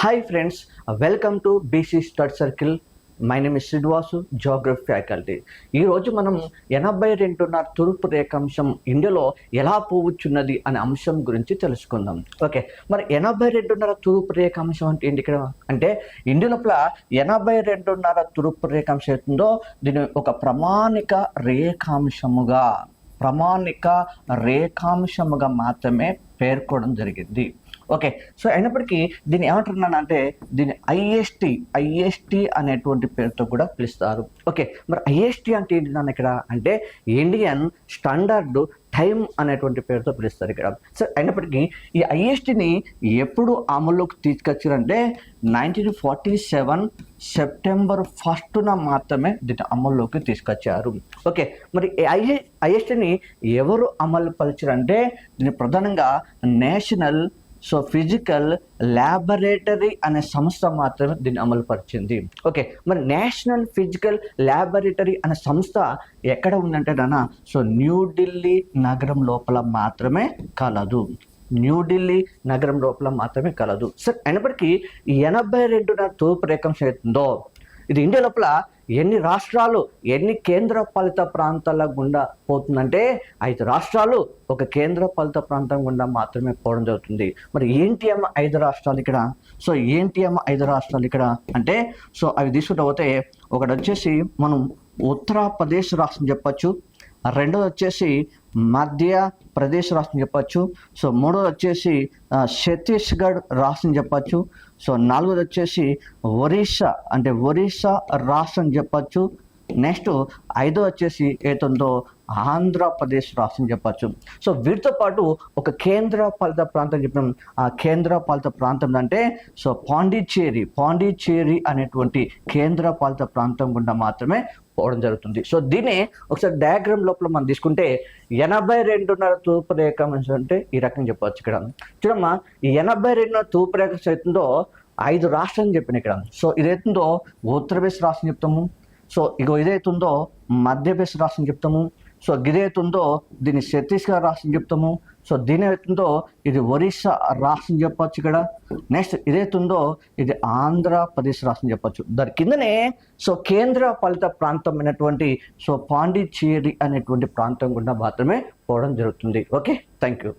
Hi friends, welcome to BC Stud Circle. My name is Srinivasu, geography faculty. ఈరోజు మనం 82.5 తూర్పు రేఖాంశం ఇండియాలో ఎలా పోవచ్చున్నది అనే అంశం గురించి తెలుసుకుందాం. ఓకే, మరి 82.5 తూర్పు రేఖాంశం అంటే ఏంటి? ఇక్కడ అంటే ఇండియా లోపల 82.5 తూర్పు రేఖాంశం అవుతుందో దీన్ని ఒక ప్రామాణిక రేఖాంశముగా మాత్రమే పేర్కోవడం జరిగింది. ఓకే, సో అయినప్పటికీ దీన్ని ఏమంటున్నాను అంటే దీన్ని ఐఎస్టి అనేటువంటి పేరుతో కూడా పిలుస్తారు. ఓకే, మరి ఐఎస్టి అంటే ఏంటి నాన్న? ఇక్కడ అంటే ఇండియన్ స్టాండర్డ్ టైం అనేటువంటి పేరుతో పిలుస్తారు ఇక్కడ. సో అయినప్పటికీ ఈ ఐఎస్టిని ఎప్పుడు అమల్లోకి తీసుకొచ్చారంటే 1947 సెప్టెంబర్ 1న మాత్రమే దీన్ని అమల్లోకి తీసుకొచ్చారు. ఓకే, మరి ఐఎస్టిని ఎవరు అమలు పరిచారంటే దీన్ని ప్రధానంగా నేషనల్ ఫిజికల్ ల్యాబొరేటరీ అనే సంస్థ మాత్రమే దీన్ని అమలు పరిచింది. ఓకే, మరి నేషనల్ ఫిజికల్ ల్యాబొరేటరీ అనే సంస్థ ఎక్కడ ఉందంటే నాన్న న్యూఢిల్లీ నగరం లోపల మాత్రమే కలదు. సో అయినప్పటికీ 82.5 తూర్పు రేఖాంశం అవుతుందో ఇది ఇండియా లోపల ఎన్ని రాష్ట్రాలు, ఎన్ని కేంద్ర పాలిత ప్రాంతాల గుండా పోతుందంటే 5 రాష్ట్రాలు, ఒక కేంద్ర పాలిత ప్రాంతం గుండా మాత్రమే పోవడం జరుగుతుంది. మరి ఏంటి అమ్మ 5 రాష్ట్రాలు ఇక్కడ? అంటే అవి తీసుకుంటూ పోతే ఒకటి వచ్చేసి మనం ఉత్తరప్రదేశ్ రాష్ట్రం చెప్పచ్చు, రెండోది వచ్చేసి మధ్యప్రదేశ్ రాష్ట్రం చెప్పచ్చు, మూడోది వచ్చేసి ఛత్తీస్గఢ్ రాష్ట్రం చెప్పచ్చు, నాలుగోది వచ్చేసి ఒరిస్సా రాష్ట్రం చెప్పచ్చు, నెక్స్ట్ ఐదో వచ్చేసి ఏతుందో ఆంధ్రప్రదేశ్ రాష్ట్రం చెప్పచ్చు. వీటితో పాటు ఒక కేంద్ర పాలిత ప్రాంతం చెప్పినాం. ఆ కేంద్ర పాలిత ప్రాంతం అంటే పాండిచ్చేరి అనేటువంటి కేంద్ర పాలిత ప్రాంతం గుండా మాత్రమే పోవడం జరుగుతుంది. దీన్ని ఒకసారి డయాగ్రామ్ లోపల మనం తీసుకుంటే 82.5 తూర్పు రేఖాంశం అంటే ఈ రకంగా చెప్పవచ్చు. ఇక్కడ చూడమ్మా, ఈ 82.5 తూర్పు రేఖాంశం అవుతుందో 5 రాష్ట్రాలు చెప్పిన ఇక్కడ. ఇదైతుందో ఉత్తరప్రదేశ్ రాష్ట్రం చెప్తాము, ఇదైతుందో మధ్యప్రదేశ్ రాష్ట్రం చెప్తాము, గిదైతుందో దీన్ని ఛత్తీస్గఢ్ రాష్ట్రం చెప్తాము, దీని అవుతుందో ఇది ఒరిస్సా రాష్ట్రం చెప్పచ్చు ఇక్కడ. నెక్స్ట్ ఇదైతుందో ఇది ఆంధ్రప్రదేశ్ రాష్ట్రం చెప్పచ్చు. దాని కిందనే కేంద్ర పాలిత ప్రాంతం అయినటువంటి పాండిచ్చేరి అనేటువంటి ప్రాంతం గుండా మాత్రమే పోవడం జరుగుతుంది. Okay, thank you.